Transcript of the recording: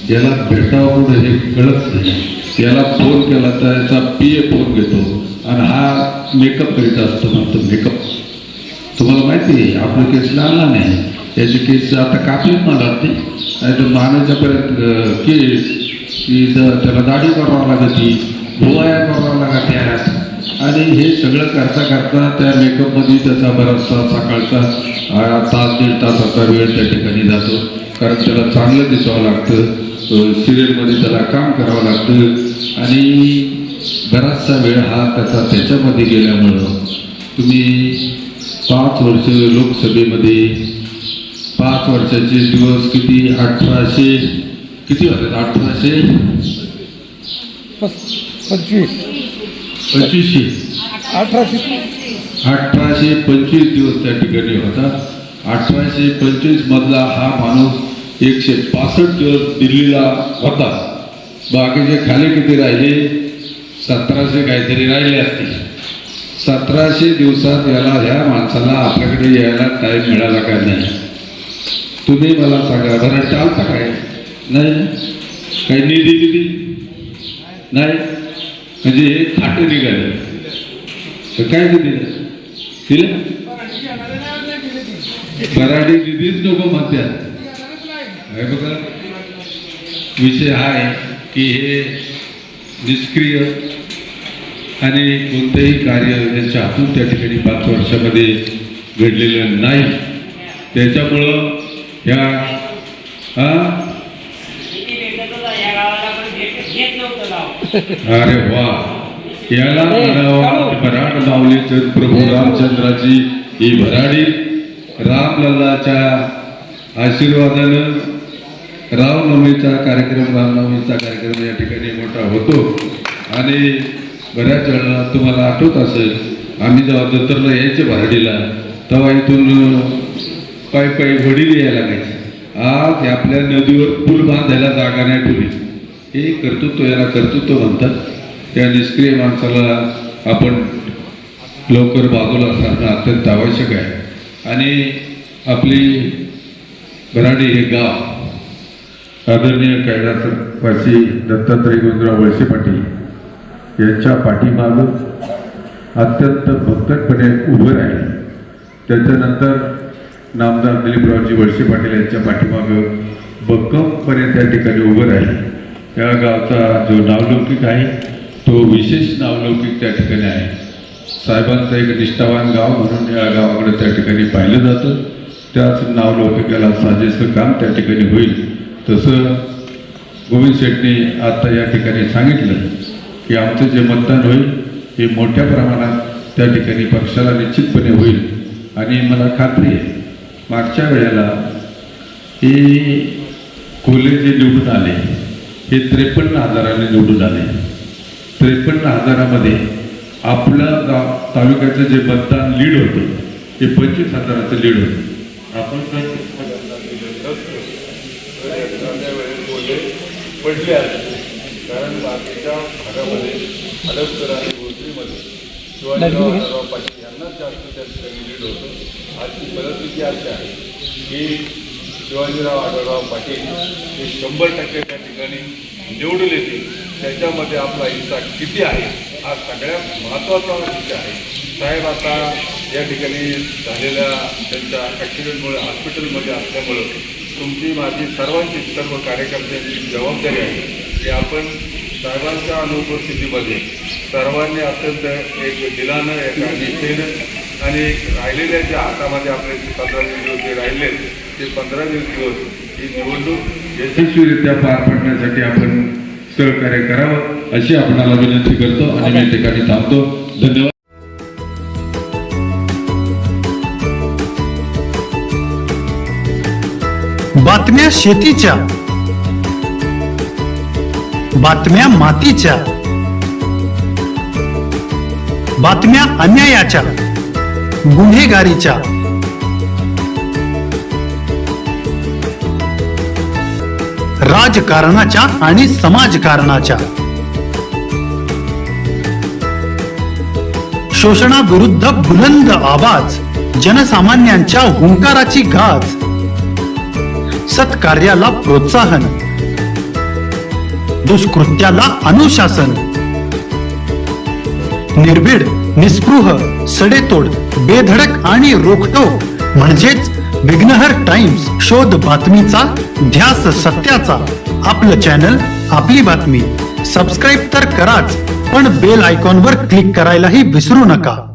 याला भेटावं कुठं हे कळत नाही. याला फोन केला तर याचा PA फोन घेतो आणि हा मेकअप करीत असतो. म्हणतो मेकअप. तुम्हाला माहिती आहे आपलं केस लहान नाही, याची केस आता कापलीच मला ते नाही तर मानाच्यापर्यंत केस की त्याला दाढी करावं लागती, भुवाया करावं लागत्या आणि हे सगळं करता करता त्या मेकअपमध्ये त्याचा बराचसा सकाळचा तास 1.5 तासाचा वेळ त्या ठिकाणी जातो. कारण त्याला चांगलं दिसावं लागतं, सिरियलमध्ये त्याला काम करावं लागतं आणि बराचसा वेळ हा त्याच्यामध्ये गेल्यामुळं तुम्ही 5 वर्ष लोकसभेमध्ये 5 वर्षाचे दिवस किती 1800 किती होते 1825 1825 दिवस त्या ठिकाणी होता. 1825 मधला हा माणूस 165 दिवस दिल्लीला होता. बाकीचे खाली किती राहिले 1700 काहीतरी राहिले असतील. 1700 दिवसात ह्या माणसाला आपल्याकडे यायला टाईम मिळाला का नाही तुम्ही मला सांगा बरं. चालता काय नाही, काही निधी दिली नाही, म्हणजे हे खाटे निघाले तर काय दिलं मराठी निधीच नको म्हणतात. हे बघा विषय हा आहे की हे निष्क्रिय आणि कोणतेही कार्य त्यांच्या हातून त्या ठिकाणी 5 वर्षामध्ये घडलेलं नाही. त्याच्यामुळं ह्या अरे वा याला भराड माऊली प्रभू रामचंद्राची ही भराडी रामलल्लाच्या आशीर्वादानं रामनवमीचा कार्यक्रम या ठिकाणी मोठा होतो. आणि बऱ्याच वेळा तुम्हाला आठवत असेल आम्ही जेव्हा दत्तरला यायचे भराडीला तेव्हा इथून पायी वडील यायला लागायचे. आज आपल्या नदीवर पूल बांधायला जागा नाही ठेवली. हे कर्तृत्व याला कर्तृत्व म्हणतात. त्या निष्क्रिय माणसाला आपण लवकर बाजूला सारणं अत्यंत आवश्यक आहे. आणि आपली भराडी हे गाव आदरणीय कैलासवासी दत्तात्रय गोविंदराव वळसे पाटील यांच्या पाठीमागं अत्यंत भक्कटपणे उभं राहिले. त्याच्यानंतर नामदार दिलीपरावजी वळसे पाटील यांच्या पाठीमागं भक्कमपणे त्या ठिकाणी उभं राहिले. या गावचा जो नावलौकिक आहे तो विशेष नावलौकिक त्या ठिकाणी आहे. साहेबांचं एक निष्ठावान गाव म्हणून या गावाकडे त्या ठिकाणी पाहिलं जातं. त्याच नावलौकिकाला साजेसं काम त्या ठिकाणी होईल. तसं गोविंद शेट्टी आता या ठिकाणी सांगितलं की आमचं जे मतदान होईल हे मोठ्या प्रमाणात त्या ठिकाणी पक्षाला निश्चितपणे होईल. आणि मला खात्री आहे मागच्या वेळेला हे कोल्हे जे निवडून आले हे 53,000 निवडून आले. 53,000मध्ये आपलं गाव तालुक्याचं जे मतदान लीड होतं ते 25,000चं लीड होतं. आपण पडले आहे कारण बाकीच्या भागामध्ये हडपसर आणि गोष्टीमध्ये शिवाजीराव पाटील यांनाच जास्त त्या ठिकाणी लीड होतं. आजची परिस्थिती अशी आहे की शिवाजीराव आढळराव पाटील हे 100% त्या ठिकाणी निवडून येतील. त्याच्यामध्ये आपला हिस्सा किती आहे हा सगळ्यात महत्त्वाचा विषय आहे. साहेब आता या ठिकाणी झालेल्या त्यांच्या ॲक्सिडेंटमुळे हॉस्पिटलमध्ये असल्यामुळं तुमची माझी सर्वांची सर्व कार्यकर्त्यांची जबाबदारी आहे की आपण साहेबांच्या अनुपस्थितीमध्ये सर्वांनी अत्यंत एक दिलानं एका निष्ठेनं आणि राहिलेल्या ज्या हातामध्ये आपले 15-20 दिवस राहिले ते 15-20 दिवस ही निवडणूक यशस्वीरित्या पार पाडण्यासाठी आपण सहकार्य करावं अशी आपणाला विनंती करतो आणि मी ठिकाणी थांबतो. धन्यवाद. बातम्या शेतीच्या, बातम्या मातीच्या, बातम्या अन्यायाच्या, गुन्हेगारीच्या, राजकारणाच्या आणि समाजकारणाच्या, शोषणाविरुद्ध बुलंद आवाज, जनसामान्यांच्या हुंकाराची गाज, सत्कार्याला प्रोत्साहन, दुष्कृत्याला अनुशासन. निर्भीड, निस्पृह, सडेतोड, बेधडक आणि रोखटोक म्हणजेच विघ्नहर टाइम्स. शोध बातमीचा, ध्यास सत्याचा. आपलं चॅनल, आपली बातमी. सबस्क्राईब तर कराच, पण बेल आयकॉनवर क्लिक करायलाही विसरू नका.